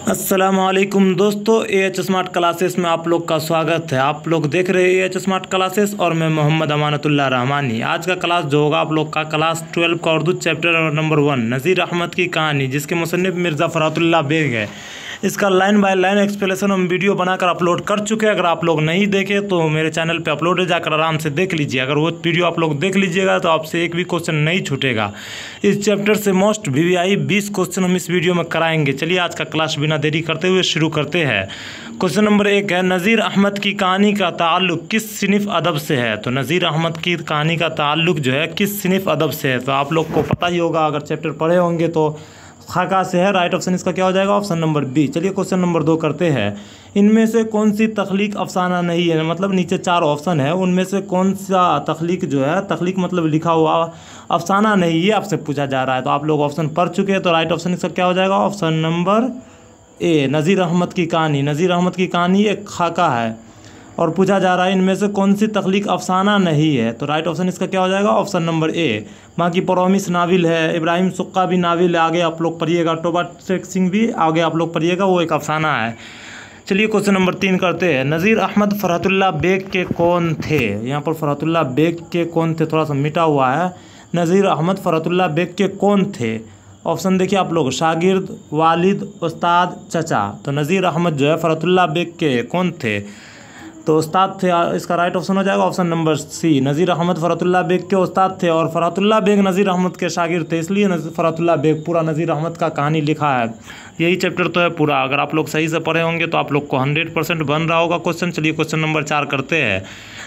अस्सलामुअलैकुम दोस्तों, AH smart classes में आप लोग का स्वागत है। आप लोग देख रहे हैं AH स्मार्ट क्लासेस और मैं मोहम्मद अमानतुल्लाह रहमानी। आज का क्लास जो होगा आप लोग का क्लास 12 का उर्दू चैप्टर नंबर 1 नज़ीर अहमद की कहानी, जिसके मुसन्निफ मिर्ज़ा फ़रातुल्लाह बेग है। इसका लाइन बाय लाइन एक्सप्लेनेशन हम वीडियो बनाकर अपलोड कर चुके हैं। अगर आप लोग नहीं देखे तो मेरे चैनल पे अपलोड है, जाकर आराम से देख लीजिए। अगर वो वीडियो आप लोग देख लीजिएगा तो आपसे एक भी क्वेश्चन नहीं छूटेगा। इस चैप्टर से मोस्ट VVI 20 क्वेश्चन हम इस वीडियो में कराएंगे। चलिए आज का क्लास बिना देरी करते हुए शुरू करते हैं। क्वेश्चन नंबर 1 है, नज़ीर अहमद की कहानी का ताल्लुक़ किस सिनिफ़ अदब से है। तो नज़ीर अहमद की कहानी का ताल्लुक़ जो है किस सिनिफ़ अदब से है, तो आप लोग को पता ही होगा। अगर चैप्टर पढ़े होंगे तो खाका से है। राइट ऑप्शन इसका क्या हो जाएगा, ऑप्शन नंबर बी। चलिए क्वेश्चन नंबर 2 करते हैं। इनमें से कौन सी तख्लीक अफसाना नहीं है, मतलब नीचे 4 ऑप्शन है, उनमें से कौन सा तख्लीक जो है, तख्लीक मतलब लिखा हुआ अफसाना नहीं, ये आपसे पूछा जा रहा है। तो आप लोग ऑप्शन पढ़ चुके हैं, तो राइट ऑप्शन इसका क्या हो जाएगा, ऑप्शन नंबर ए, नज़ीर अहमद की कहानी। नज़ीर अहमद की कहानी एक खाका है और पूछा जा रहा है इनमें से कौन सी तख्लीक अफसाना नहीं है। तो राइट ऑप्शन इसका क्या हो जाएगा, ऑप्शन नंबर ए। बाकी परॉमिस नाविल है, इब्राहिम सुक्का भी नाविल है, आगे आप लोग पढ़िएगा। टोबा शेख सिंह भी आगे आप लोग पढ़िएगा, वो एक अफसाना है। चलिए क्वेश्चन नंबर 3 करते हैं। नज़ीर अहमद फ़रातुल्लाह बेग के कौन थे। यहाँ पर फ़रातुल्लाह बेग के कौन थे थोड़ा सा मिटा हुआ है। नज़ीर अहमद फ़रातुल्लाह बेग के कौन थे। ऑप्शन देखिए आप लोग, शागिर्द, वालिद, उस्ताद, चचा। तो नज़ीर अहमद जो है फ़रातुल्लाह बेग के कौन थे, तो उस्ताद थे। इसका राइट ऑप्शन हो जाएगा ऑप्शन नंबर सी। नज़ीर अहमद फ़रातुल्लाह बेग के उस्ताद थे और फ़रातुल्लाह बेग नज़ीर अहमद के शागिर्द थे, इसलिए फ़रातुल्लाह बेग पूरा नज़ीर अहमद का कहानी लिखा है। यही चैप्टर तो है पूरा। अगर आप लोग सही से पढ़े होंगे तो आप लोग को 100% बन रहा होगा क्वेश्चन। चलिए क्वेश्चन नंबर 4 करते हैं।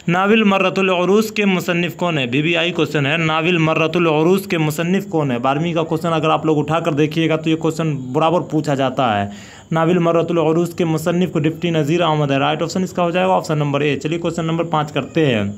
नाविल मर्रतुल उरूस के मुसन्निफ़ कौन है। VVI क्वेश्चन है, नाविल मर्रतुल उरूस के मुसन्निफ़ कौन है। 12वीं का क्वेश्चन अगर आप लोग उठाकर देखिएगा तो ये क्वेश्चन बराबर पूछा जाता है। नाविल मर्रतुल उरूस के मुसन्निफ़ को डिप्टी नज़ीर अहमद है। राइट ऑप्शन इसका हो जाएगा ऑप्शन नंबर ए। चलिए क्वेश्चन नंबर 5 करते हैं।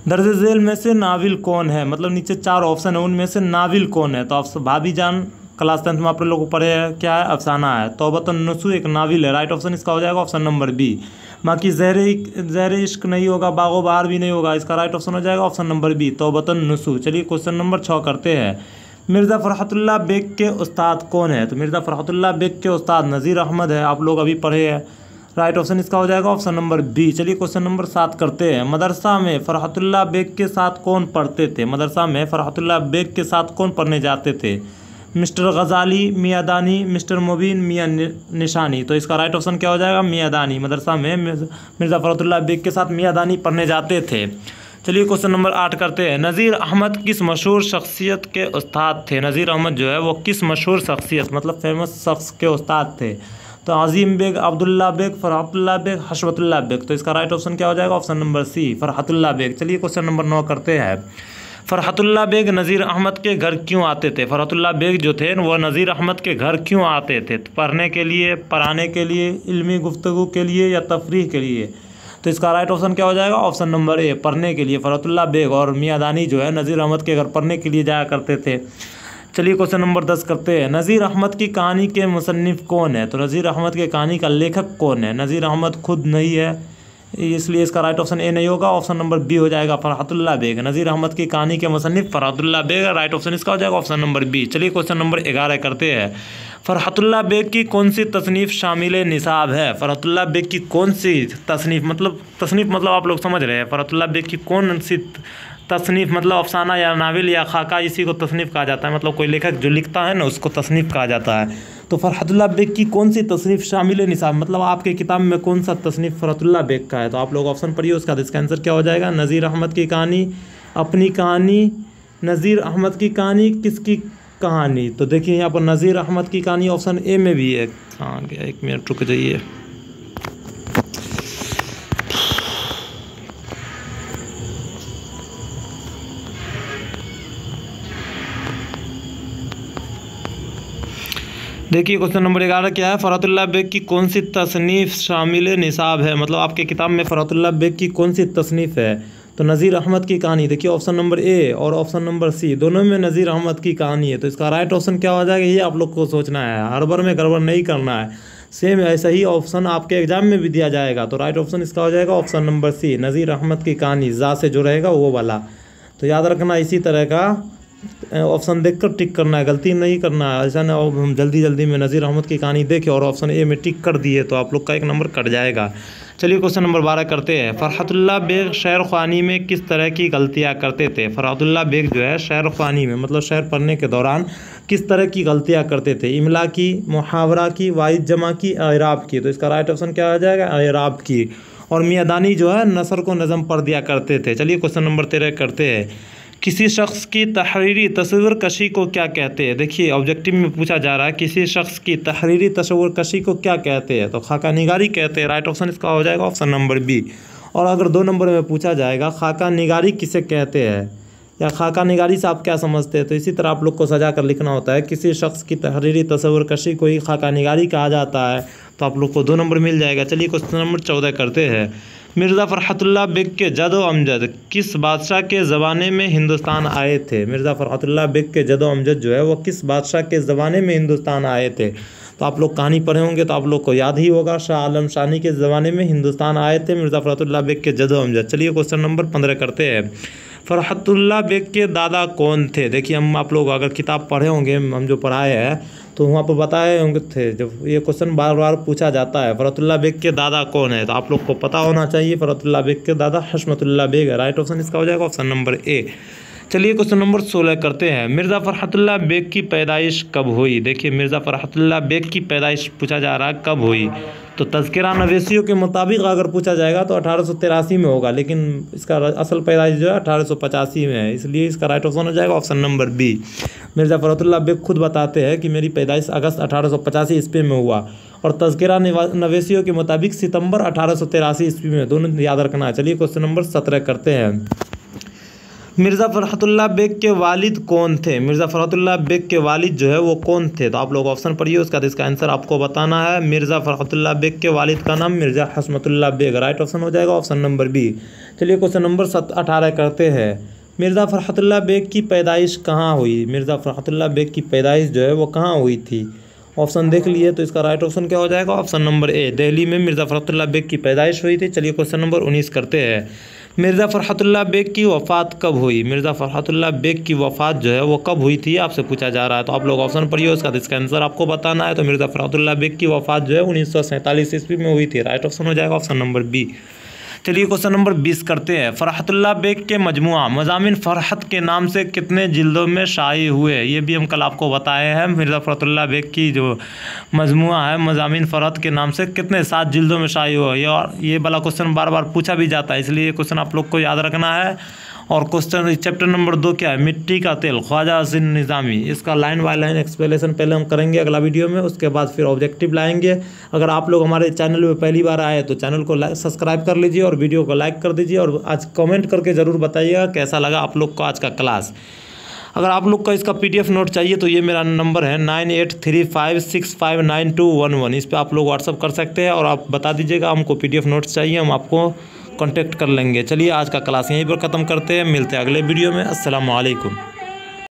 दर्ज झेल में से नाविल कौन है, मतलब नीचे 4 ऑप्शन है, उनमें से नाविल कौन है। तो आप भाभी जान क्लास 10 में आप लोगों को पढ़े हैं, क्या है, अफसाना है। तौबतुन नुसू एक नाविल है। राइट ऑप्शन इसका हो जाएगा ऑप्शन नंबर बी। बाकी ज़हरे इश्क नहीं होगा, बागो बहार भी नहीं होगा, इसका राइट ऑप्शन हो जाएगा ऑप्शन नंबर बी, तौबतुन नुसू। चलिए क्वेश्चन नंबर 6 करते हैं। मिर्ज़ा फ़रातुल्लाह बेग के उस्ताद कौन है। तो मिर्ज़ा फ़रातुल्लाह बेग के उस्ताद नज़ीर अहमद है, आप लोग अभी पढ़े हैं। राइट ऑप्शन इसका हो जाएगा ऑप्शन नंबर बी। चलिए क्वेश्चन नंबर 7 करते हैं। मदरसा में फ़रातुल्लाह बेग के साथ कौन पढ़ते थे। मदरसा में फ़रातुल्लाह बेग के साथ कौन पढ़ने जाते थे। मिस्टर गज़ाली, मियाँ दानी, मिस्टर मुबीन, मियाँ निशानी। तो इसका राइट ऑप्शन क्या हो जाएगा, मियाँ दानी। मदरसा में मिर्ज़ा फ़रातुल्लाह बेग के साथ मियाँ दानी पढ़ने जाते थे। चलिए क्वेश्चन नंबर 8 करते हैं। नज़ीर अहमद किस मशहूर शख्सियत के उस्ताद थे। नज़ीर अहमद जो है वो किस मशहूर शख्सियत, मतलब फेमस शख्स के उस्ताद थे। तो अज़ीम बेग, अब्दुल्ला बेग, फ़रहतुल्लाह बेग, हशवतुल्लाह बेग। तो इसका राइट ऑप्शन क्या हो जाएगा, option number C, Farhatullah Baig. चलिए क्वेश्चन नंबर 9 करते हैं। फ़रहतुल्लाह बेग नज़ीर अहमद के घर क्यों आते थे। फ़रहतुल्लाह बेग जो थे वो नज़ीर अहमद के घर क्यों आते थे। पढ़ने के लिए, पढ़ाने के लिए, इल्मी गुफ्तगू के लिए या तफरीह के लिए। तो इसका राइट ऑप्शन क्या हो जाएगा, ऑप्शन नंबर ए, पढ़ने के लिए। फ़रहतुल्लाह बेग और मियाँ दानी जो है नज़ीर अहमद के घर पढ़ने के लिए जाया करते थे। चलिए क्वेश्चन नंबर 10 करते हैं। नज़ीर अहमद की कहानी के मुसन्निफ़ कौन है। तो नज़ीर अहमद के कहानी का लेखक कौन है। नज़ीर अहमद खुद नहीं है, इसलिए इसका राइट ऑप्शन ए नहीं होगा, ऑप्शन नंबर बी हो जाएगा, फ़रहतुल्लाह बेग। नज़ीर अहमद की कहानी के मुसन्निफ़ फ़रहतुल्लाह बेग, राइट ऑप्शन इसका हो जाएगा ऑप्शन नंबर बी। चलिए क्वेश्चन नंबर 11 करते हैं। फ़रहतुल्लाह बेग की कौन सी तसनीफ़ शामिल निसाब है। फ़रहतुल्लाह बेग की कौन सी तसनीफ़, मतलब तसनीफ़ मतलब आप लोग समझ रहे हैं। फ़रहतुल्लाह बेग की कौन सी तसनीफ़, मतलब अफसाना या नाविल या खाका, इसी को तसनीफ़ कहा जाता है। मतलब कोई लेखक जो लिखता है ना उसको तसनीफ़ कहा जाता है। तो फ़रहतुल्लाह बेग की कौन सी तसनीफ़ शामिल निसाब, मतलब आपके किताब में कौन सा तसनीफ़ फ़रहतुल्लाह बेग का है। तो आप लोग ऑप्शन पढ़िए, उसका इसका आंसर क्या हो जाएगा, नज़ीर अहमद की कहानी, अपनी कहानी, नज़ीर अहमद की कहानी, किसकी कहानी। तो देखिए यहाँ पर नज़ीर अहमद की कहानी ऑप्शन ए में भी है। कहाँ गया, 1 मिनट रुक जाइए। देखिए क्वेश्चन नंबर 11 क्या है, फ़रहतुल्लाह बेग की कौन सी तसनीफ़ शामिल निसाब है, मतलब आपके किताब में फ़रहतुल्लाह बेग की कौन सी तसनीफ़ है। तो नज़ीर अहमद की कहानी। देखिए ऑप्शन नंबर ए और ऑप्शन नंबर सी दोनों में नज़ीर अहमद की कहानी है। तो इसका राइट ऑप्शन क्या हो जाएगा, ये आप लोग को सोचना है, हड़बड़ में गड़बड़ नहीं करना है। सेम ऐसा ही ऑप्शन आपके एग्जाम में भी दिया जाएगा। तो राइट ऑप्शन इसका हो जाएगा ऑप्शन नंबर सी, नज़ीर अहमद की कहानी, जा से जो रहेगा वो वाला। तो याद रखना इसी तरह का ऑप्शन देखकर टिक करना है, गलती नहीं करना है। ऐसा ना हो हम जल्दी में नज़ीर अहमद की कहानी देखें और ऑप्शन ए में टिक कर दिए तो आप लोग का एक नंबर कट जाएगा। चलिए क्वेश्चन नंबर 12 करते हैं। फ़रहतुल्लाह बेग शेर ख़्वानी में किस तरह की गलतियाँ करते थे? फ़रहतुल्लाह बेग जो है शेर ख़्वानी में मतलब शेर पढ़ने के दौरान किस तरह की गलतियाँ करते थे? इमला की, मुहावरा की, वाहिद जमा की, एराब की। तो इसका राइट ऑप्शन क्या आ जाएगा? एराब की। और मियादानी जो है नसर को नज़म पढ़ दिया करते थे। चलिए क्वेश्चन नंबर 13 करते हैं। किसी शख्स की तहरीरी तस्वीर कशी को क्या कहते हैं? देखिए ऑब्जेक्टिव में पूछा जा रहा है किसी शख्स की तहरीरी तस्वीर कशी को क्या कहते हैं? तो खाका निगारी कहते हैं। राइट ऑप्शन इसका हो जाएगा ऑप्शन नंबर बी। और अगर 2 नंबर में पूछा जाएगा खाका निगारी किसे कहते हैं या खाका निगारी से आप क्या समझते हैं, तो इसी तरह आप लोग को सजा कर लिखना होता है। किसी शख्स की तहरीरी तस्वीर कशी को ही खाका निगारी कहा जाता है, तो आप लोग को 2 नंबर मिल जाएगा। चलिए क्वेश्चन नंबर 14 करते हैं। मिर्ज़ा फ़रहतुल्लाह बेग के जदो अमजद किस बादशाह के ज़माने में हिंदुस्तान आए थे? मिर्ज़ा फ़रहतुल्लाह बेग के जदो अमजद जो है वो किस बादशाह के ज़माने में हिंदुस्तान आए थे? तो आप लोग कहानी पढ़े होंगे तो आप लोग को याद ही होगा, शाह आलम शानी के ज़माने में हिंदुस्तान आए थे मिर्ज़ा फ़रहतुल्लाह बेग के जदो अमजद। चलिए क्वेश्चन नंबर 15 करते हैं। फ़रहतुल्लाह बेग के दादा कौन थे? देखिए हम आप लोग अगर किताब पढ़े होंगे, हम जो पढ़ाए हैं तो वहाँ पर बताए होंगे थे। जब ये क्वेश्चन बार बार पूछा जाता है फ़रहतुल्लाह बेग के दादा कौन है, तो आप लोग को पता होना चाहिए फ़रहतुल्लाह बेग के दादा हशमतुल्लाह बेग है। राइट ऑप्शन इसका हो जाएगा ऑप्शन नंबर ए। चलिए क्वेश्चन नंबर 16 करते हैं। मिर्ज़ा फ़रहतुल्लाह बेग की पैदाइश कब हुई? देखिए मिर्ज़ा फ़रहतुल्लाह बेग की पैदाइश पूछा जा रहा है कब हुई, तो तज़किरा नवेसियों के मुताबिक अगर पूछा जाएगा तो 1883 में होगा, लेकिन इसका असल पैदाइश जो है 1885 में है, इसलिए इसका राइट ऑप्शन हो जाएगा option number B. Mirza Farhatullah Baig खुद बताते हैं कि मेरी पैदाइश अगस्त 1885 ईस्वी में हुआ और तज़किरा नवेसियों के मुताबिक सितंबर 1883 ईस्वी में, दोनों याद रखना है। चलिए क्वेश्चन नंबर 17 करते हैं। मिर्ज़ा फ़रहतुल्लाह बेग के वालिद कौन थे? मिर्ज़ा फ़रहतुल्लाह बेग के वालिद जो है वो कौन थे? तो आप लोग ऑप्शन पढ़िए, उसका इसका आंसर आपको बताना है। मिर्ज़ा फ़रहतुल्लाह बेग के वालिद का नाम मिर्ज़ा हशमतुल्लाह बेग। राइट ऑप्शन हो जाएगा ऑप्शन नंबर बी। चलिए क्वेश्चन नंबर 18 करते हैं। मिर्ज़ा फ़रहतुल्लाह बेग की पैदाइश कहाँ हुई? मिर्ज़ा फ़रहतुल्लाह बेग की पैदाइश जो है वो कहाँ हुई थी? ऑप्शन देख लिए तो इसका राइट ऑप्शन क्या हो जाएगा ऑप्शन नंबर ए। दिल्ली में मिर्ज़ा फ़रहतुल्लाह बेग की पैदाइश हुई थी। चलिए क्वेश्चन नंबर 19 करते हैं। मिर्ज़ा फ़रहतुल्लाह बेग की वफ़ात कब हुई? मिर्ज़ा फ़रहतुल्लाह बेग की वफ़ात जो है वो कब हुई थी आपसे पूछा जा रहा है, तो आप लोग ऑप्शन पढ़िए, उसका इसका आंसर आपको बताना है। तो मिर्ज़ा फ़रहतुल्लाह बेग की वफ़ात जो है 1947 ईस्वी में हुई थी। राइट ऑप्शन हो जाएगा ऑप्शन नंबर बी। चलिए क्वेश्चन नंबर 20 करते हैं। फ़रहतुल्लाह बेग के मजमुआ मज़ामिन फ़रहत के नाम से कितने जिल्दों में शाये हुए? ये भी हम कल आपको बताए हैं। मिर्ज़ा फ़रहतुल्लाह बेग की जो मजमुआ है मज़ामिन फ़रहत के नाम से कितने 7 जिल्दों में शाये हुए? ये वाला क्वेश्चन बार बार पूछा भी जाता है, इसलिए ये क्वेश्चन आप लोग को याद रखना है। और क्वेश्चन चैप्टर नंबर 2 क्या है? मिट्टी का तेल, ख्वाजा हसीन निज़ामी। इसका लाइन बाय लाइन एक्सप्लेनेशन पहले हम करेंगे अगला वीडियो में, उसके बाद फिर ऑब्जेक्टिव लाएंगे। अगर आप लोग हमारे चैनल में पहली बार आए तो चैनल को सब्सक्राइब कर लीजिए और वीडियो को लाइक कर दीजिए, और आज कमेंट करके ज़रूर बताइएगा कैसा लगा आप लोग को आज का क्लास। अगर आप लोग का इसका PDF नोट चाहिए तो ये मेरा नंबर है 9835659211। इस पर आप लोग व्हाट्सअप कर सकते हैं और आप बता दीजिएगा हमको PDF नोट्स चाहिए, हम आपको कांटेक्ट कर लेंगे। चलिए आज का क्लास यहीं पर ख़त्म करते हैं, मिलते हैं अगले वीडियो में। अस्सलाम वालेकुम।